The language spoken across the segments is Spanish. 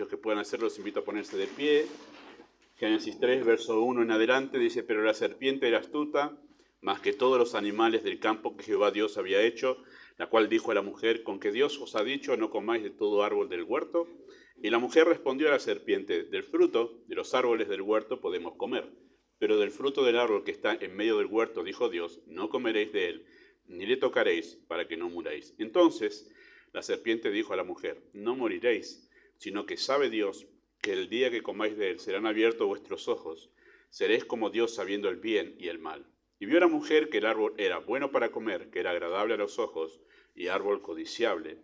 aquellos que puedan hacerlo, los invito a ponerse de pie. Génesis 3, verso 1 en adelante, dice: pero la serpiente era astuta, más que todos los animales del campo que Jehová Dios había hecho, la cual dijo a la mujer: ¿con que Dios os ha dicho, no comáis de todo árbol del huerto? Y la mujer respondió a la serpiente: del fruto de los árboles del huerto podemos comer, pero del fruto del árbol que está en medio del huerto, dijo Dios, no comeréis de él, ni le tocaréis, para que no muráis. Entonces la serpiente dijo a la mujer: no moriréis, sino que sabe Dios que el día que comáis de él serán abiertos vuestros ojos, seréis como Dios sabiendo el bien y el mal. Y vio la mujer que el árbol era bueno para comer, que era agradable a los ojos, y árbol codiciable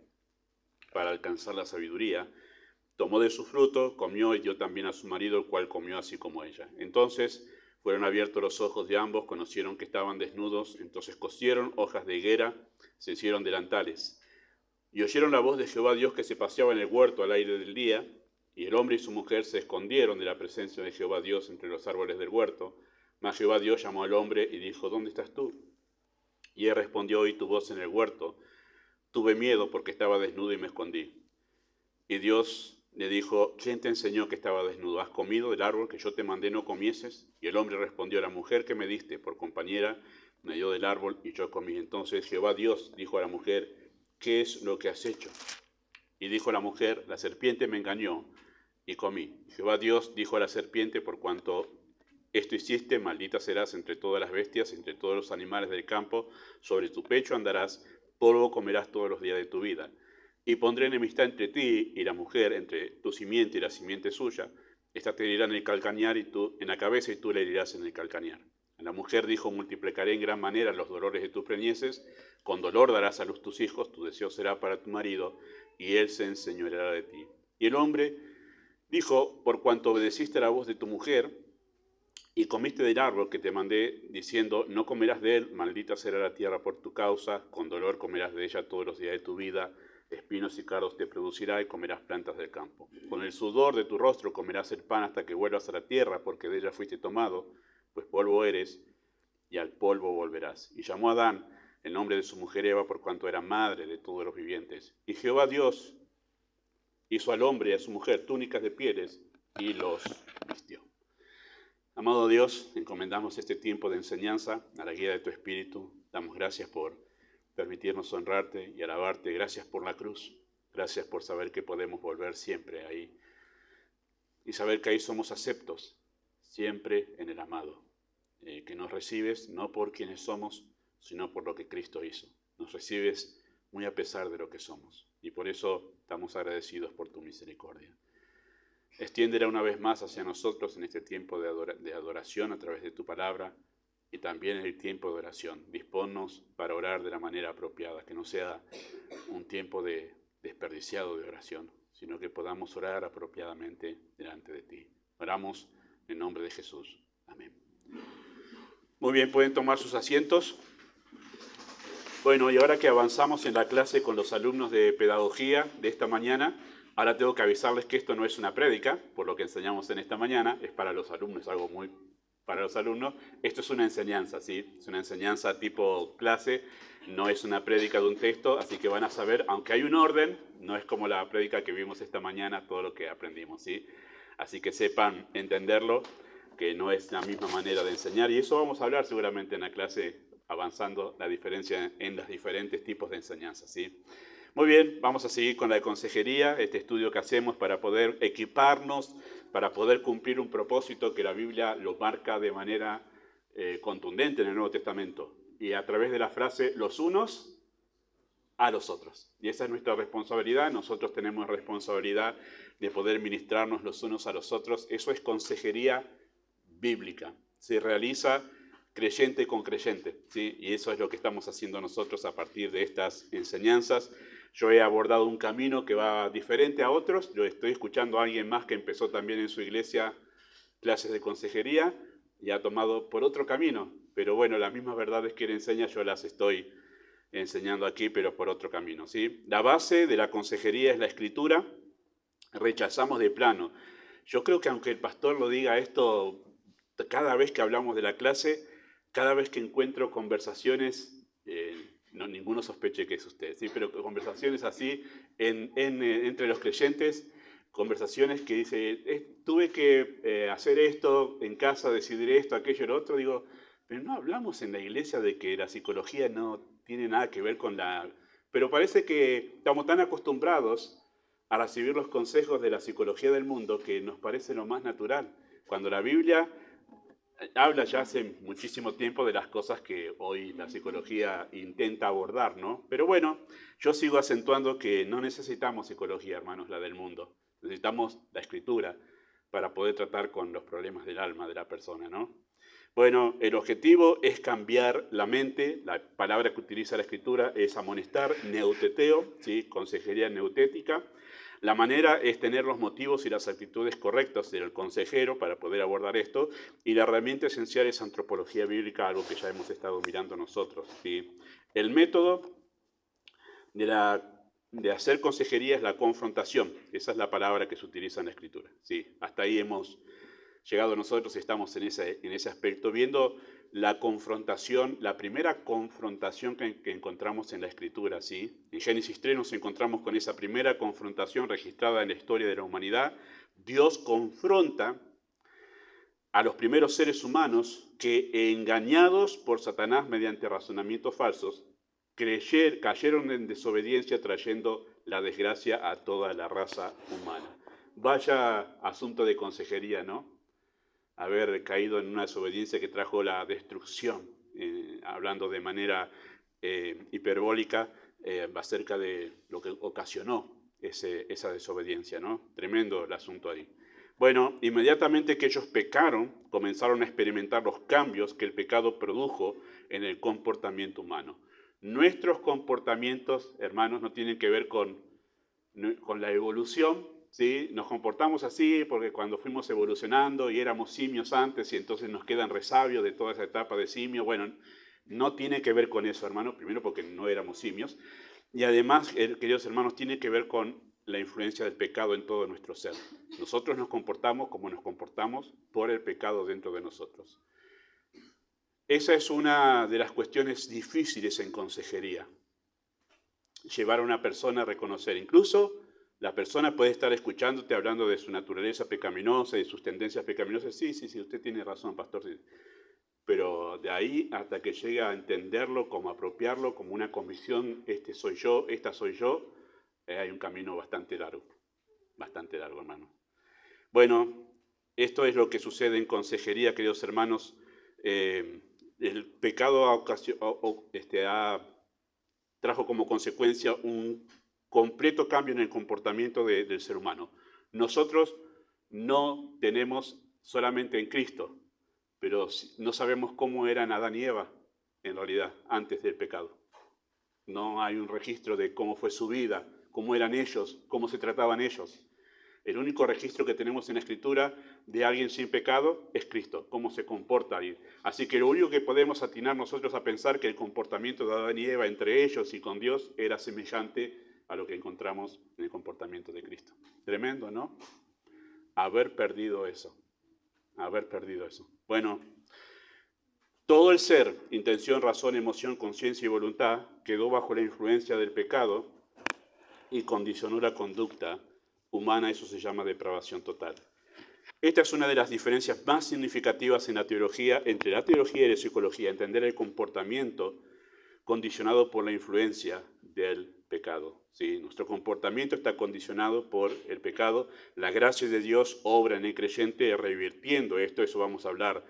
para alcanzar la sabiduría. Tomó de su fruto, comió y dio también a su marido, el cual comió así como ella. Entonces fueron abiertos los ojos de ambos, conocieron que estaban desnudos, entonces cosieron hojas de higuera, se hicieron delantales. Y oyeron la voz de Jehová Dios que se paseaba en el huerto al aire del día, y el hombre y su mujer se escondieron de la presencia de Jehová Dios entre los árboles del huerto. Mas Jehová Dios llamó al hombre y dijo: ¿dónde estás tú? Y él respondió: oí tu voz en el huerto. Tuve miedo porque estaba desnudo y me escondí. Y Dios le dijo: ¿quién te enseñó que estaba desnudo? ¿Has comido del árbol que yo te mandé no comieses? Y el hombre respondió: la mujer que me diste por compañera me dio del árbol y yo comí. Entonces Jehová Dios dijo a la mujer: ¿qué es lo que has hecho? Y dijo la mujer: la serpiente me engañó y comí. Jehová Dios dijo a la serpiente: por cuanto esto hiciste, maldita serás entre todas las bestias, entre todos los animales del campo, sobre tu pecho andarás, polvo comerás todos los días de tu vida. Y pondré enemistad entre ti y la mujer, entre tu simiente y la simiente suya. Esta te herirá en el calcañar y tú en la cabeza, y tú le herirás en el calcañar. A la mujer dijo: multiplicaré en gran manera los dolores de tus preñeces, con dolor darás a luz tus hijos, tu deseo será para tu marido, y él se enseñoreará de ti. Y el hombre dijo: por cuanto obedeciste a la voz de tu mujer, y comiste del árbol que te mandé, diciendo: no comerás de él, maldita será la tierra por tu causa, con dolor comerás de ella todos los días de tu vida, espinos y cardos te producirá, y comerás plantas del campo. Con el sudor de tu rostro comerás el pan hasta que vuelvas a la tierra, porque de ella fuiste tomado, pues polvo eres, y al polvo volverás. Y llamó a Adán el nombre de su mujer Eva, por cuanto era madre de todos los vivientes. Y Jehová Dios hizo al hombre y a su mujer túnicas de pieles, y los vistió. Amado Dios, encomendamos este tiempo de enseñanza a la guía de tu Espíritu. Damos gracias por permitirnos honrarte y alabarte. Gracias por la cruz. Gracias por saber que podemos volver siempre ahí. Y saber que ahí somos aceptos, siempre en el amado. Que nos recibes no por quienes somos, sino por lo que Cristo hizo. Nos recibes muy a pesar de lo que somos. Y por eso estamos agradecidos por tu misericordia. Extiéndela una vez más hacia nosotros en este tiempo de adoración a través de tu palabra, y también en el tiempo de oración. Disponnos para orar de la manera apropiada, que no sea un tiempo desperdiciado de oración, sino que podamos orar apropiadamente delante de ti. Oramos en el nombre de Jesús. Amén. Muy bien, pueden tomar sus asientos. Bueno, y ahora que avanzamos en la clase con los alumnos de pedagogía de esta mañana, ahora tengo que avisarles que esto no es una prédica, por lo que enseñamos en esta mañana, es para los alumnos, algo muy para los alumnos. Esto es una enseñanza, ¿sí? Es una enseñanza tipo clase, no es una prédica de un texto, así que van a saber, aunque hay un orden, no es como la prédica que vimos esta mañana, todo lo que aprendimos, ¿sí? Así que sepan entenderlo, que no es la misma manera de enseñar, y eso vamos a hablar seguramente en la clase avanzando, la diferencia en los diferentes tipos de enseñanza, ¿sí? Muy bien, vamos a seguir con la consejería, este estudio que hacemos para poder equiparnos, para poder cumplir un propósito que la Biblia lo marca de manera contundente en el Nuevo Testamento, y a través de la frase los unos a los otros. Y esa es nuestra responsabilidad. Nosotros tenemos responsabilidad de poder ministrarnos los unos a los otros. Eso es consejería bíblica. Se realiza creyente con creyente, ¿sí? Y eso es lo que estamos haciendo nosotros a partir de estas enseñanzas. Yo he abordado un camino que va diferente a otros. Yo estoy escuchando a alguien más que empezó también en su iglesia clases de consejería y ha tomado por otro camino. Pero bueno, las mismas verdades que él enseña yo las estoy enseñando aquí, pero por otro camino, ¿sí? La base de la consejería es la Escritura. Rechazamos de plano. Yo creo que aunque el pastor lo diga esto, cada vez que hablamos de la clase, cada vez que encuentro conversaciones, no, ninguno sospeche que es usted, ¿sí? Pero conversaciones así entre los creyentes, conversaciones que dice, tuve que hacer esto en casa, decidir esto, aquello, lo otro. Digo, pero no hablamos en la iglesia de que la psicología no tiene nada que ver con la... Pero parece que estamos tan acostumbrados a recibir los consejos de la psicología del mundo que nos parece lo más natural. Cuando la Biblia habla ya hace muchísimo tiempo de las cosas que hoy la psicología intenta abordar, ¿no? Pero bueno, yo sigo acentuando que no necesitamos psicología, hermanos, la del mundo. Necesitamos la escritura para poder tratar con los problemas del alma de la persona, ¿no? Bueno, el objetivo es cambiar la mente. La palabra que utiliza la escritura es amonestar, neuteteo, ¿sí? Consejería neutética. La manera es tener los motivos y las actitudes correctas del consejero para poder abordar esto, y la herramienta esencial es antropología bíblica, algo que ya hemos estado mirando nosotros, ¿sí? El método de hacer consejería es la confrontación. Esa es la palabra que se utiliza en la escritura, ¿sí? Hasta ahí hemos llegado nosotros, estamos en ese aspecto, viendo la confrontación, la primera confrontación que encontramos en la Escritura, ¿sí? En Génesis 3 nos encontramos con esa primera confrontación registrada en la historia de la humanidad. Dios confronta a los primeros seres humanos que, engañados por Satanás mediante razonamientos falsos, cayeron en desobediencia, trayendo la desgracia a toda la raza humana. Vaya asunto de consejería, ¿no? Haber caído en una desobediencia que trajo la destrucción, hablando de manera hiperbólica acerca de lo que ocasionó esa desobediencia, ¿no? Tremendo el asunto ahí. Bueno, inmediatamente que ellos pecaron, comenzaron a experimentar los cambios que el pecado produjo en el comportamiento humano. Nuestros comportamientos, hermanos, no tienen que ver con la evolución, ¿sí? Nos comportamos así porque cuando fuimos evolucionando y éramos simios antes y entonces nos quedan resabios de toda esa etapa de simio. Bueno, no tiene que ver con eso, hermanos, primero porque no éramos simios, y además, queridos hermanos, tiene que ver con la influencia del pecado en todo nuestro ser. Nosotros nos comportamos como nos comportamos por el pecado dentro de nosotros. Esa es una de las cuestiones difíciles en consejería. Llevar a una persona a reconocer, incluso la persona puede estar escuchándote hablando de su naturaleza pecaminosa y de sus tendencias pecaminosas. Sí, usted tiene razón, pastor. Sí. Pero de ahí hasta que llegue a entenderlo, como apropiarlo, como una convicción, este soy yo, esta soy yo, hay un camino bastante largo, hermano. Bueno, esto es lo que sucede en consejería, queridos hermanos. El pecado trajo como consecuencia un completo cambio en el comportamiento del ser humano. Nosotros no tenemos solamente en Cristo, pero no sabemos cómo eran Adán y Eva, en realidad, antes del pecado. No hay un registro de cómo fue su vida, cómo eran ellos, cómo se trataban ellos. El único registro que tenemos en la Escritura de alguien sin pecado es Cristo, cómo se comporta alguien. Así que lo único que podemos atinar nosotros a pensar que el comportamiento de Adán y Eva entre ellos y con Dios era semejante a lo que encontramos en el comportamiento de Cristo. Tremendo, ¿no? Haber perdido eso. Bueno, todo el ser, intención, razón, emoción, conciencia y voluntad, quedó bajo la influencia del pecado y condicionó la conducta humana. Eso se llama depravación total. Esta es una de las diferencias más significativas en la teología, entre la teología y la psicología, entender el comportamiento condicionado por la influencia del pecado. ¿Sí? Nuestro comportamiento está condicionado por el pecado. La gracia de Dios obra en el creyente revirtiendo esto. Eso vamos a hablar.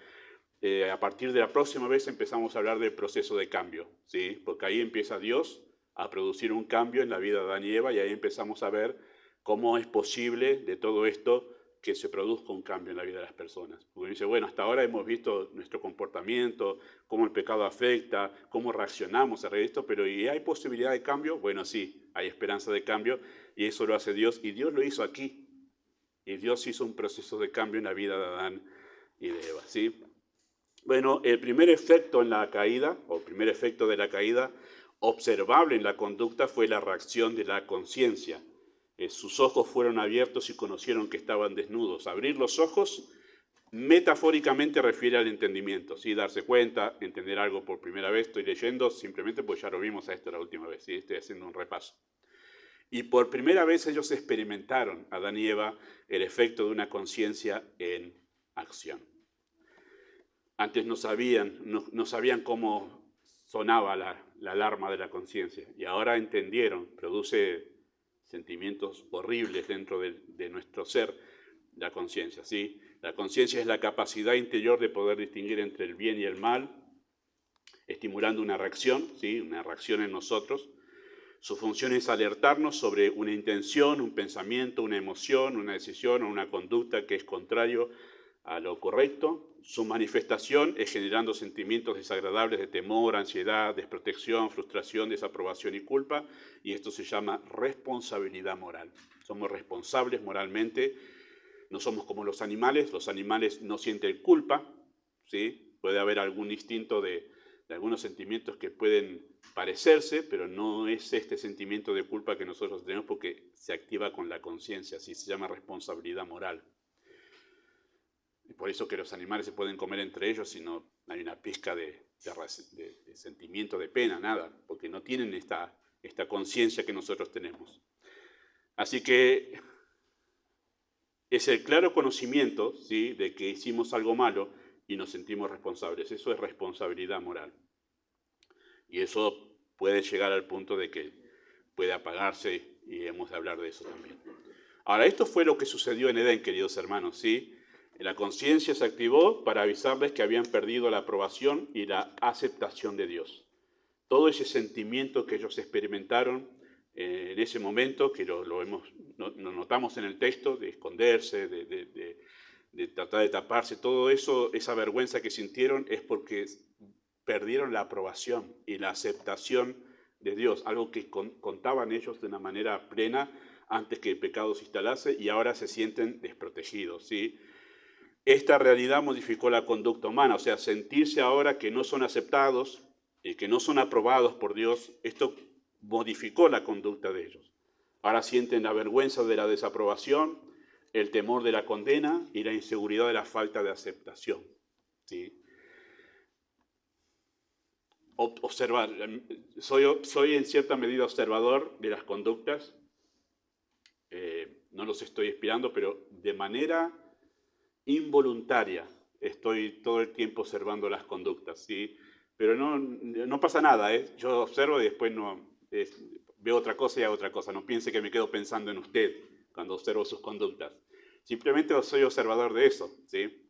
A partir de la próxima vez empezamos a hablar del proceso de cambio, ¿sí? Porque ahí empieza Dios a producir un cambio en la vida de Adán y Eva, y ahí empezamos a ver cómo es posible de todo esto que se produzca un cambio en la vida de las personas. Porque dice, bueno, hasta ahora hemos visto nuestro comportamiento, cómo el pecado afecta, cómo reaccionamos a esto, pero ¿y hay posibilidad de cambio? Bueno, sí, hay esperanza de cambio, y eso lo hace Dios, y Dios lo hizo aquí. Y Dios hizo un proceso de cambio en la vida de Adán y de Eva, ¿sí? Bueno, el primer efecto en la caída, o el primer efecto de la caída observable en la conducta fue la reacción de la conciencia. Sus ojos fueron abiertos y conocieron que estaban desnudos. Abrir los ojos metafóricamente refiere al entendimiento, ¿sí? Darse cuenta, entender algo por primera vez. Estoy leyendo simplemente porque ya lo vimos a esto la última vez, ¿sí? Estoy haciendo un repaso. Y por primera vez ellos experimentaron, Adán y Eva, el efecto de una conciencia en acción. Antes no sabían cómo sonaba la alarma de la conciencia, y ahora entendieron. Produce sentimientos horribles dentro de nuestro ser, la conciencia, ¿sí? La conciencia es la capacidad interior de poder distinguir entre el bien y el mal, estimulando una reacción, ¿sí? Una reacción en nosotros. Su función es alertarnos sobre una intención, un pensamiento, una emoción, una decisión o una conducta que es contrario a lo correcto. Su manifestación es generando sentimientos desagradables de temor, ansiedad, desprotección, frustración, desaprobación y culpa, y esto se llama responsabilidad moral. Somos responsables moralmente, no somos como los animales no sienten culpa, ¿sí? Puede haber algún instinto de algunos sentimientos que pueden parecerse, pero no es este sentimiento de culpa que nosotros tenemos porque se activa con la conciencia, así se llama responsabilidad moral. Y por eso que los animales se pueden comer entre ellos si no hay una pizca de sentimiento de pena, nada, porque no tienen esta conciencia que nosotros tenemos. Así que es el claro conocimiento, ¿sí?, de que hicimos algo malo y nos sentimos responsables. Eso es responsabilidad moral. Y eso puede llegar al punto de que puede apagarse, y hemos de hablar de eso también. Ahora, esto fue lo que sucedió en Edén, queridos hermanos, ¿sí? La conciencia se activó para avisarles que habían perdido la aprobación y la aceptación de Dios. Todo ese sentimiento que ellos experimentaron en ese momento, que lo notamos en el texto, de esconderse, de tratar de taparse, todo eso, esa vergüenza que sintieron es porque perdieron la aprobación y la aceptación de Dios, algo que contaban ellos de una manera plena antes que el pecado se instalase, y ahora se sienten desprotegidos, ¿sí? Esta realidad modificó la conducta humana, o sea, sentirse ahora que no son aceptados y que no son aprobados por Dios, esto modificó la conducta de ellos. Ahora sienten la vergüenza de la desaprobación, el temor de la condena y la inseguridad de la falta de aceptación, ¿sí? Observar, soy en cierta medida observador de las conductas, no los estoy inspirando, pero de manera involuntaria estoy todo el tiempo observando las conductas, ¿sí? Pero no pasa nada, ¿eh? Yo observo y después veo otra cosa y hago otra cosa. No piense que me quedo pensando en usted cuando observo sus conductas. Simplemente soy observador de eso, ¿sí?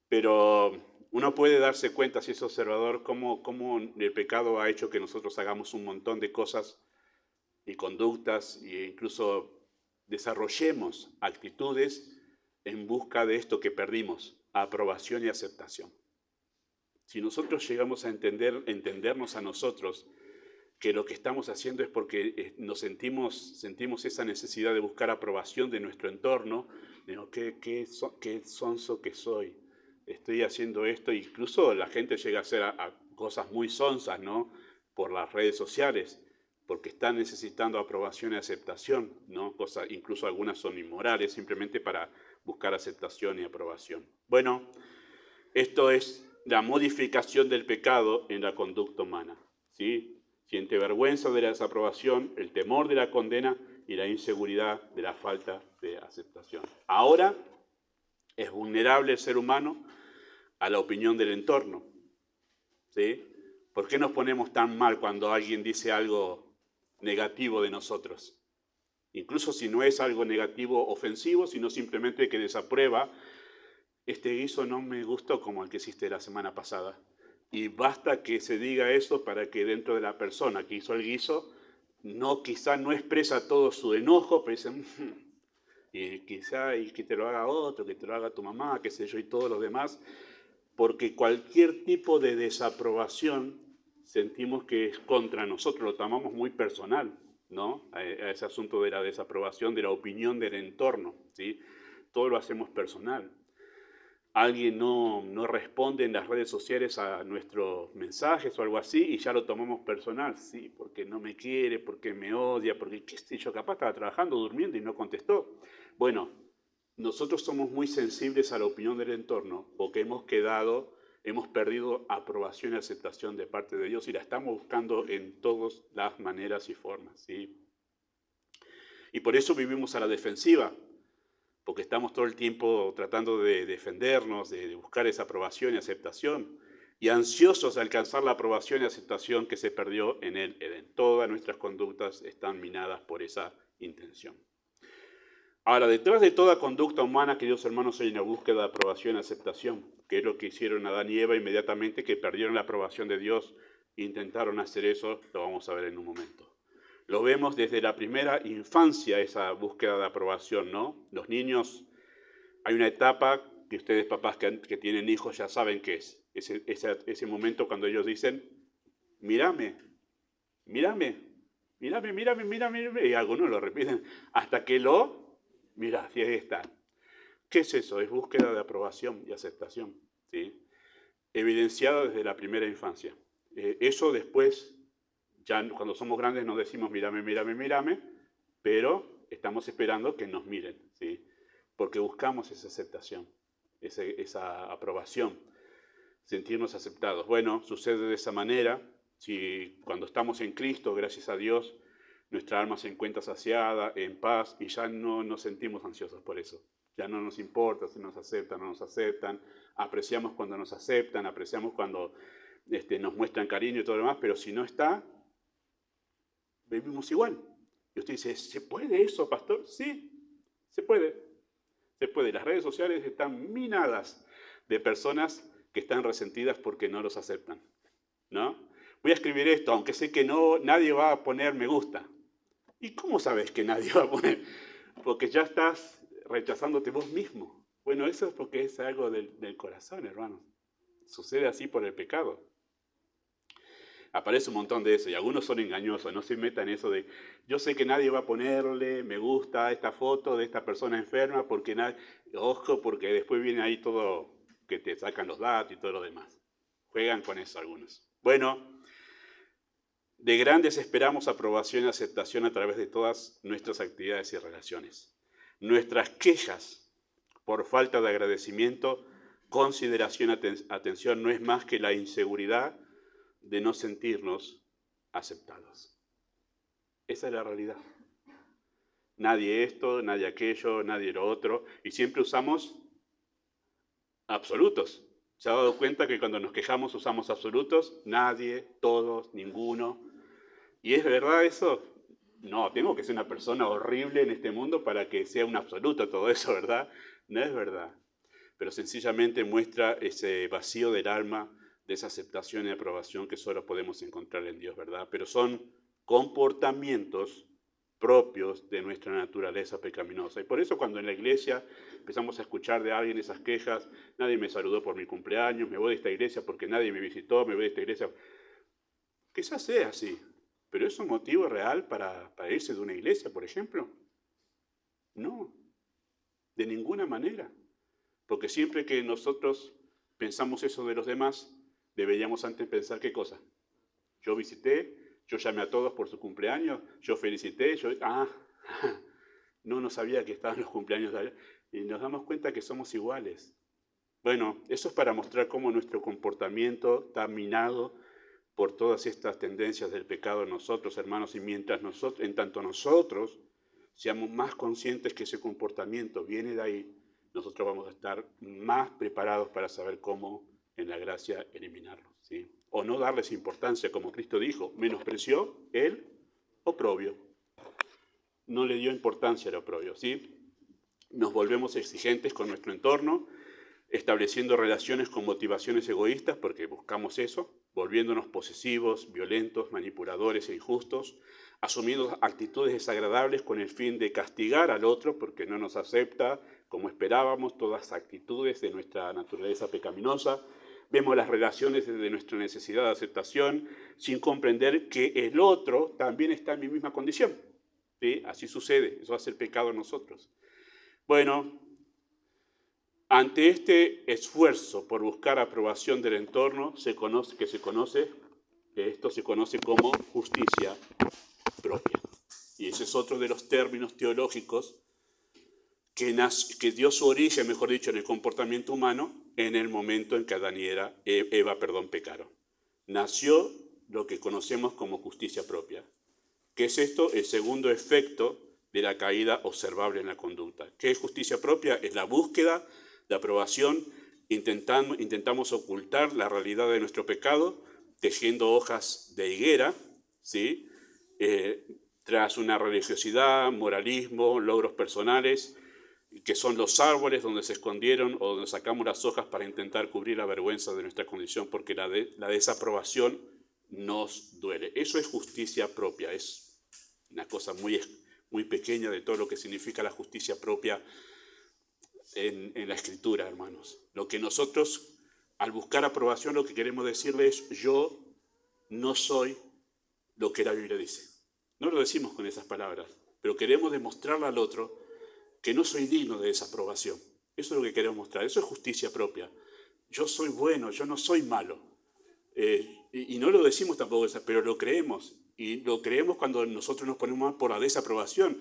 Pero uno puede darse cuenta, si es observador, cómo el pecado ha hecho que nosotros hagamos un montón de cosas y conductas e incluso desarrollemos actitudes en busca de esto que perdimos, aprobación y aceptación. Si nosotros llegamos a entendernos a nosotros que lo que estamos haciendo es porque nos sentimos esa necesidad de buscar aprobación de nuestro entorno, digo, qué sonso que soy, estoy haciendo esto, incluso la gente llega a hacer a cosas muy sonsas, ¿no?, por las redes sociales, porque están necesitando aprobación y aceptación, ¿no? Cosas, incluso algunas son inmorales, simplemente para buscar aceptación y aprobación. Bueno, esto es la modificación del pecado en la conducta humana, ¿sí? Siente vergüenza de la desaprobación, el temor de la condena y la inseguridad de la falta de aceptación. Ahora es vulnerable el ser humano a la opinión del entorno, ¿sí? ¿Por qué nos ponemos tan mal cuando alguien dice algo negativo de nosotros? Incluso si no es algo negativo ofensivo, sino simplemente que desaprueba, este guiso no me gustó como el que hiciste la semana pasada. Y basta que se diga eso para que dentro de la persona que hizo el guiso, quizá no expresa todo su enojo, pero dice, y quizá y que te lo haga otro, que te lo haga tu mamá, qué sé yo, y todos los demás, porque cualquier tipo de desaprobación sentimos que es contra nosotros, lo tomamos muy personal, ¿no? A ese asunto de la desaprobación, de la opinión del entorno, ¿sí? Todo lo hacemos personal. Alguien no responde en las redes sociales a nuestros mensajes o algo así y ya lo tomamos personal, sí, porque no me quiere, porque me odia, porque qué sé yo, capaz estaba trabajando, durmiendo y no contestó. Bueno, nosotros somos muy sensibles a la opinión del entorno porque hemos perdido aprobación y aceptación de parte de Dios y la estamos buscando en todas las maneras y formas, ¿sí? Y por eso vivimos a la defensiva, porque estamos todo el tiempo tratando de defendernos, de buscar esa aprobación y aceptación, y ansiosos de alcanzar la aprobación y aceptación que se perdió en el Edén. Todas nuestras conductas están minadas por esa intención. Ahora, detrás de toda conducta humana, queridos hermanos, hay una búsqueda de aprobación y aceptación, que es lo que hicieron Adán y Eva inmediatamente que perdieron la aprobación de Dios e intentaron hacer eso, lo vamos a ver en un momento. Lo vemos desde la primera infancia, esa búsqueda de aprobación, ¿no? Los niños, hay una etapa que ustedes, papás que tienen hijos, ya saben qué es. Ese momento cuando ellos dicen, mírame, mírame, mírame, mírame, mírame, y algunos lo repiten hasta que mirá, y ahí está. ¿Qué es eso? Es búsqueda de aprobación y aceptación, ¿sí? Evidenciada desde la primera infancia. Eso después, ya cuando somos grandes nos decimos mírame, mírame, mírame, pero estamos esperando que nos miren, ¿sí? Porque buscamos esa aceptación, esa aprobación, sentirnos aceptados. Bueno, sucede de esa manera. Si cuando estamos en Cristo, gracias a Dios, nuestra alma se encuentra saciada, en paz, y ya no nos sentimos ansiosos por eso. Ya no nos importa si nos aceptan o no nos aceptan. Apreciamos cuando nos aceptan, apreciamos cuando nos muestran cariño y todo lo demás, pero si no está, vivimos igual. Y usted dice, ¿se puede eso, pastor? Sí, se puede. Se puede. Las redes sociales están minadas de personas que están resentidas porque no los aceptan, ¿no? Voy a escribir esto, aunque sé que nadie va a poner me gusta. ¿Y cómo sabes que nadie va a poner? Porque ya estás rechazándote vos mismo. Bueno, eso es porque es algo del corazón, hermanos. Sucede así por el pecado. Aparece un montón de eso y algunos son engañosos. No se metan en eso de, yo sé que nadie va a ponerle me gusta a esta foto de esta persona enferma porque ojo, porque después viene ahí todo que te sacan los datos y todo lo demás. Juegan con eso algunos. Bueno, de grandes esperamos aprobación y aceptación a través de todas nuestras actividades y relaciones. Nuestras quejas por falta de agradecimiento, consideración, atención, no es más que la inseguridad de no sentirnos aceptados. Esa es la realidad. Nadie esto, nadie aquello, nadie lo otro, y siempre usamos absolutos. ¿Se ha dado cuenta que cuando nos quejamos usamos absolutos? Nadie, todos, ninguno. ¿Y es verdad eso? No, tengo que ser una persona horrible en este mundo para que sea un absoluto todo eso, ¿verdad? No es verdad. Pero sencillamente muestra ese vacío del alma, de esa aceptación y aprobación que solo podemos encontrar en Dios, ¿verdad? Pero son comportamientos propios de nuestra naturaleza pecaminosa. Y por eso cuando en la iglesia empezamos a escuchar de alguien esas quejas, nadie me saludó por mi cumpleaños, me voy de esta iglesia porque nadie me visitó, me voy de esta iglesia. Quizás sea así, pero ¿es un motivo real para irse de una iglesia, por ejemplo? No, de ninguna manera. Porque siempre que nosotros pensamos eso de los demás, deberíamos antes pensar qué cosa. Yo visité, yo llamé a todos por su cumpleaños, yo felicité, no sabía que estaban los cumpleaños de allá. Y nos damos cuenta que somos iguales. Bueno, eso es para mostrar cómo nuestro comportamiento está minado por todas estas tendencias del pecado en nosotros, hermanos, y en tanto nosotros seamos más conscientes que ese comportamiento viene de ahí, nosotros vamos a estar más preparados para saber cómo en la gracia eliminarlo, ¿sí? O no darles importancia, como Cristo dijo, menospreció el oprobio. No le dio importancia al oprobio, ¿sí? Nos volvemos exigentes con nuestro entorno, estableciendo relaciones con motivaciones egoístas, porque buscamos eso, volviéndonos posesivos, violentos, manipuladores e injustos, asumiendo actitudes desagradables con el fin de castigar al otro porque no nos acepta como esperábamos, todas actitudes de nuestra naturaleza pecaminosa. Vemos las relaciones desde nuestra necesidad de aceptación, sin comprender que el otro también está en mi misma condición. ¿Sí? Así sucede, eso hace el pecado en nosotros. Bueno, ante este esfuerzo por buscar aprobación del entorno, esto se conoce como justicia propia. Y ese es otro de los términos teológicos que dio su origen, mejor dicho, en el comportamiento humano en el momento en que Adán y Eva pecaron. Nació lo que conocemos como justicia propia. ¿Qué es esto? El segundo efecto de la caída observable en la conducta. ¿Qué es justicia propia? Es la búsqueda de aprobación. Intentamos ocultar la realidad de nuestro pecado, tejiendo hojas de higuera, ¿sí? Tras una religiosidad, moralismo, logros personales, que son los árboles donde se escondieron o donde sacamos las hojas para intentar cubrir la vergüenza de nuestra condición, porque la desaprobación nos duele. Eso es justicia propia, es una cosa muy pequeña de todo lo que significa la justicia propia en la Escritura, hermanos. Lo que nosotros, al buscar aprobación, lo que queremos decirle es: yo no soy lo que la Biblia dice. No lo decimos con esas palabras, pero queremos demostrarle al otro que no soy digno de esa aprobación. Eso es lo que queremos mostrar. Eso es justicia propia. Yo soy bueno, yo no soy malo. Y no lo decimos tampoco, pero lo creemos. Y lo creemos cuando nosotros nos ponemos mal por la desaprobación.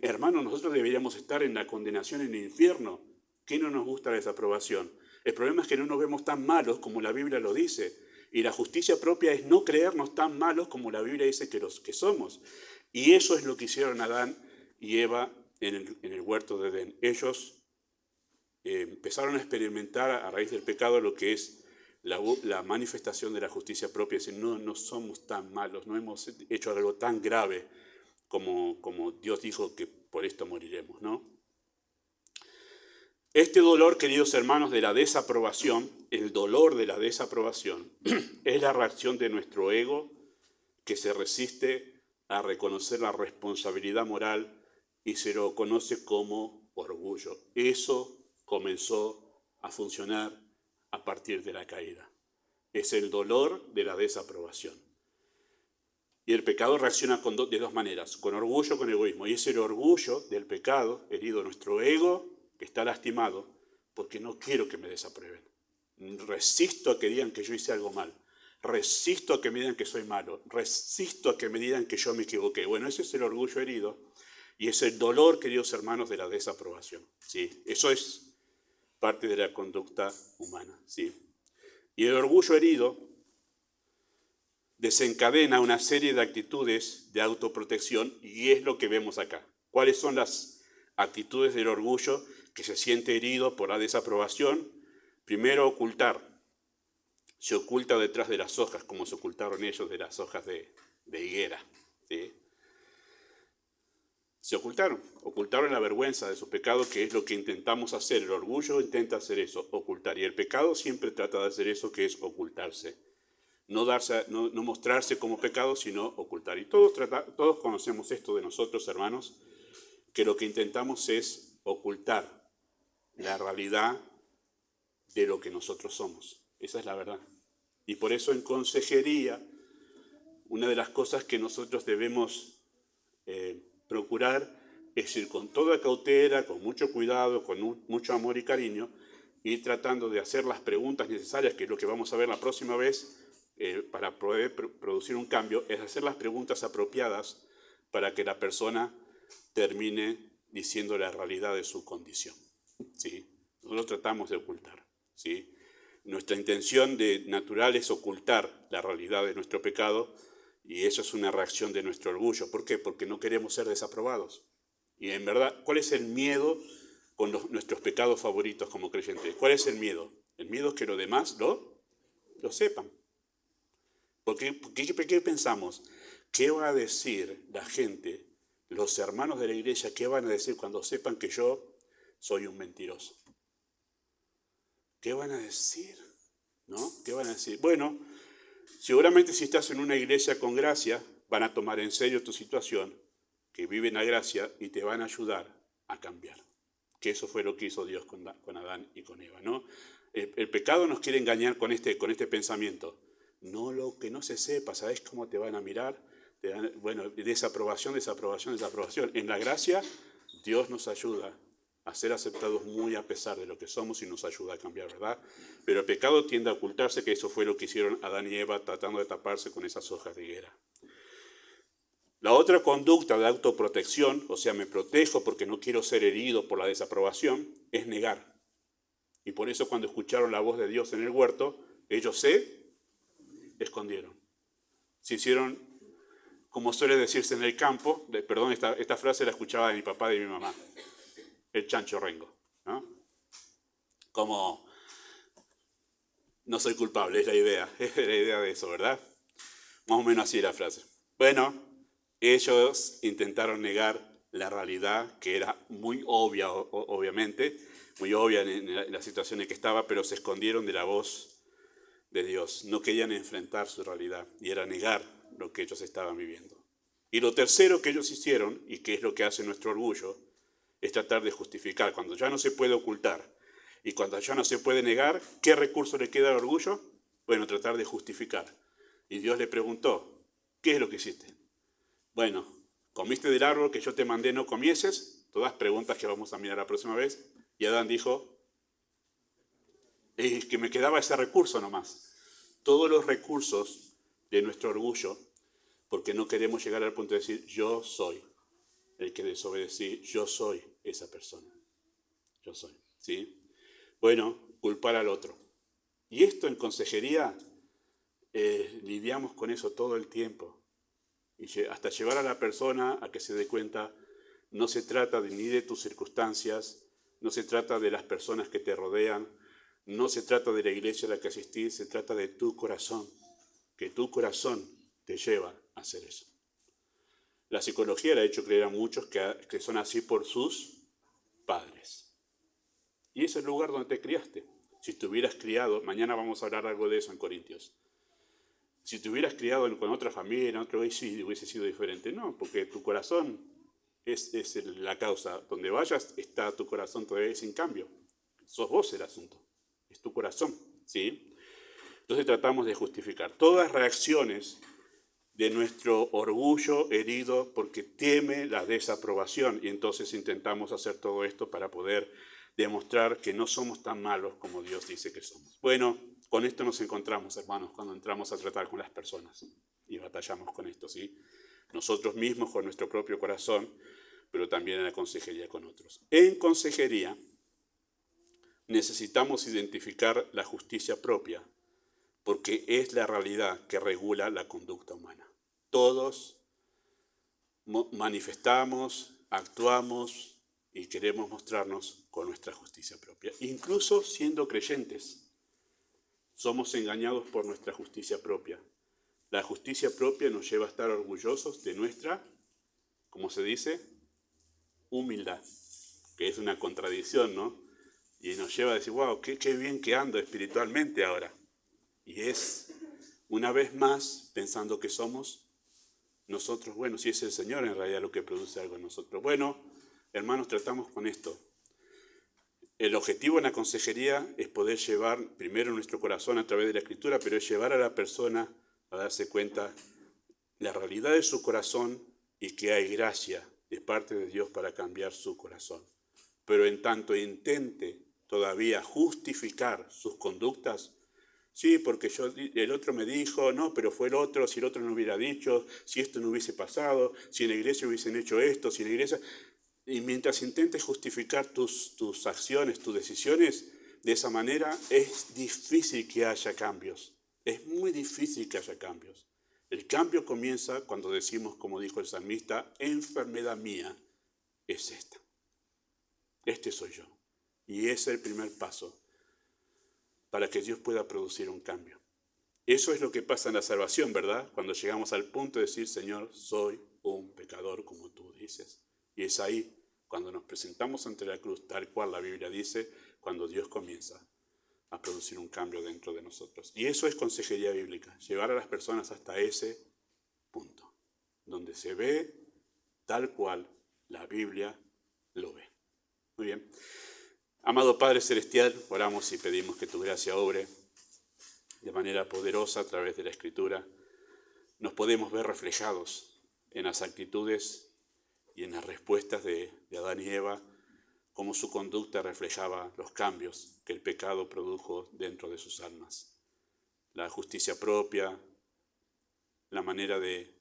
Hermanos, nosotros deberíamos estar en la condenación en el infierno. ¿Qué no nos gusta la desaprobación? El problema es que no nos vemos tan malos como la Biblia lo dice. Y la justicia propia es no creernos tan malos como la Biblia dice que somos. Y eso es lo que hicieron Adán y Eva en el huerto de Edén. Ellos empezaron a experimentar a raíz del pecado lo que es la manifestación de la justicia propia. Es decir, no somos tan malos, no hemos hecho algo tan grave como Dios dijo que por esto moriremos, ¿no? Este dolor, queridos hermanos, de la desaprobación, el dolor de la desaprobación, es la reacción de nuestro ego que se resiste a reconocer la responsabilidad moral y se lo conoce como orgullo. Eso comenzó a funcionar a partir de la caída. Es el dolor de la desaprobación. Y el pecado reacciona de dos maneras, con orgullo, con egoísmo. Y es el orgullo del pecado, herido nuestro ego, que está lastimado, porque no quiero que me desaprueben. Resisto a que digan que yo hice algo mal. Resisto a que me digan que soy malo. Resisto a que me digan que yo me equivoqué. Bueno, ese es el orgullo herido. Y es el dolor, queridos hermanos, de la desaprobación. ¿Sí? Eso es parte de la conducta humana. ¿Sí? Y el orgullo herido desencadena una serie de actitudes de autoprotección y es lo que vemos acá. ¿Cuáles son las actitudes del orgullo que se siente herido por la desaprobación? Primero, ocultar. Se oculta detrás de las hojas, como se ocultaron ellos de las hojas de higuera. ¿Sí? Se ocultaron la vergüenza de su pecado, que es lo que intentamos hacer. El orgullo intenta hacer eso, ocultar. Y el pecado siempre trata de hacer eso, que es ocultarse. No mostrarse como pecado, sino ocultar. Y todos conocemos esto de nosotros, hermanos, que lo que intentamos es ocultar la realidad de lo que nosotros somos. Esa es la verdad. Y por eso en consejería, una de las cosas que nosotros debemos procurar es ir con toda cautela, con mucho cuidado, con mucho amor y cariño, ir tratando de hacer las preguntas necesarias, que es lo que vamos a ver la próxima vez, para poder producir un cambio, es hacer las preguntas apropiadas para que la persona termine diciendo la realidad de su condición. ¿Sí? Nosotros tratamos de ocultar. ¿Sí? Nuestra intención natural es ocultar la realidad de nuestro pecado y eso es una reacción de nuestro orgullo. ¿Por qué? Porque no queremos ser desaprobados. Y en verdad, ¿cuál es el miedo con nuestros pecados favoritos como creyentes? ¿Cuál es el miedo? El miedo es que los demás lo sepan. ¿Por qué pensamos? ¿Qué va a decir la gente, los hermanos de la iglesia, qué van a decir cuando sepan que yo soy un mentiroso? ¿Qué van a decir? ¿No? ¿Qué van a decir? Bueno, seguramente si estás en una iglesia con gracia, van a tomar en serio tu situación, que viven la gracia y te van a ayudar a cambiar. Que eso fue lo que hizo Dios con Adán y con Eva, ¿no? El pecado nos quiere engañar con este pensamiento. No lo que no se sepa, ¿sabes cómo te van a mirar? Bueno, desaprobación. En la gracia, Dios nos ayuda a ser aceptados muy a pesar de lo que somos y nos ayuda a cambiar, ¿verdad? Pero el pecado tiende a ocultarse, que eso fue lo que hicieron Adán y Eva tratando de taparse con esas hojas de higuera. La otra conducta de autoprotección, o sea, me protejo porque no quiero ser herido por la desaprobación, es negar. Y por eso cuando escucharon la voz de Dios en el huerto, ellos se escondieron. Se hicieron como suele decirse en el campo, perdón, esta frase la escuchaba de mi papá y de mi mamá, el chancho rengo, ¿no? Como no soy culpable, es la idea de eso, ¿verdad? Más o menos así la frase. Bueno, ellos intentaron negar la realidad, que era muy obvia, obviamente, muy obvia en la situación en que estaba, pero se escondieron de la voz de Dios. No querían enfrentar su realidad y era negar lo que ellos estaban viviendo. Y lo tercero que ellos hicieron, y que es lo que hace nuestro orgullo, es tratar de justificar. Cuando ya no se puede ocultar y cuando ya no se puede negar, ¿qué recurso le queda al orgullo? Bueno, tratar de justificar. Y Dios le preguntó, ¿qué es lo que hiciste? Bueno, ¿comiste del árbol que yo te mandé no comieses? Todas preguntas que vamos a mirar la próxima vez. Y Adán dijo, es que me quedaba ese recurso nomás. Todos los recursos de nuestro orgullo, porque no queremos llegar al punto de decir, yo soy el que desobedecí, yo soy esa persona. Yo soy, ¿sí? Bueno, culpar al otro. Y esto en consejería lidiamos con eso todo el tiempo. Y hasta llevar a la persona a que se dé cuenta, no se trata ni de tus circunstancias, no se trata de las personas que te rodean, no se trata de la iglesia a la que asistís, se trata de tu corazón, que tu corazón te lleva a hacer eso. La psicología le ha hecho creer a muchos que son así por sus padres. Y es el lugar donde te criaste. Si te hubieras criado, mañana vamos a hablar algo de eso en Corintios. Si te hubieras criado con otra familia, en otro país, sí hubiese sido diferente. No, porque tu corazón es la causa. Donde vayas está tu corazón todavía sin cambio. Sos vos el asunto. Es tu corazón, ¿sí? Entonces tratamos de justificar todas reacciones de nuestro orgullo herido porque teme la desaprobación. Y entonces intentamos hacer todo esto para poder demostrar que no somos tan malos como Dios dice que somos. Bueno, con esto nos encontramos, hermanos, cuando entramos a tratar con las personas y batallamos con esto, ¿sí? Nosotros mismos con nuestro propio corazón, pero también en la consejería con otros. En consejería necesitamos identificar la justicia propia, porque es la realidad que regula la conducta humana. Todos manifestamos, actuamos y queremos mostrarnos con nuestra justicia propia. Incluso siendo creyentes, somos engañados por nuestra justicia propia. La justicia propia nos lleva a estar orgullosos de nuestra, ¿cómo se dice? Humildad, que es una contradicción, ¿no? Y nos lleva a decir, wow, qué bien que ando espiritualmente ahora. Y es, una vez más, pensando que somos nosotros, bueno, si es el Señor en realidad lo que produce algo en nosotros. Bueno, hermanos, tratamos con esto. El objetivo en la consejería es poder llevar primero nuestro corazón a través de la Escritura, pero es llevar a la persona a darse cuenta la realidad de su corazón y que hay gracia de parte de Dios para cambiar su corazón. Pero en tanto intente todavía justificar sus conductas, sí, porque el otro me dijo, no, pero fue el otro, si el otro no hubiera dicho, si esto no hubiese pasado, si en la iglesia hubiesen hecho esto, si en la iglesia... Y mientras intentes justificar tus acciones, tus decisiones, de esa manera es difícil que haya cambios. Es muy difícil que haya cambios. El cambio comienza cuando decimos, como dijo el salmista, enfermedad mía es esta. Este soy yo. Y ese es el primer paso para que Dios pueda producir un cambio. Eso es lo que pasa en la salvación, ¿verdad? Cuando llegamos al punto de decir, Señor, soy un pecador como tú dices. Y es ahí, cuando nos presentamos ante la cruz, tal cual la Biblia dice, cuando Dios comienza a producir un cambio dentro de nosotros. Y eso es consejería bíblica, llevar a las personas hasta ese punto, donde se ve tal cual la Biblia lo ve. Muy bien. Amado Padre Celestial, oramos y pedimos que tu gracia obre de manera poderosa a través de la Escritura. Nos podemos ver reflejados en las actitudes y en las respuestas de Adán y Eva, cómo su conducta reflejaba los cambios que el pecado produjo dentro de sus almas. La justicia propia, la manera de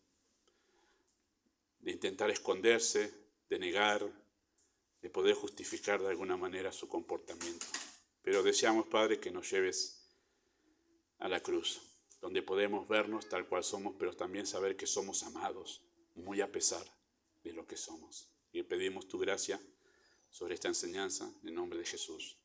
intentar esconderse, de negar, de poder justificar de alguna manera su comportamiento. Pero deseamos, Padre, que nos lleves a la cruz, donde podemos vernos tal cual somos, pero también saber que somos amados, muy a pesar de lo que somos. Y pedimos tu gracia sobre esta enseñanza, en nombre de Jesús.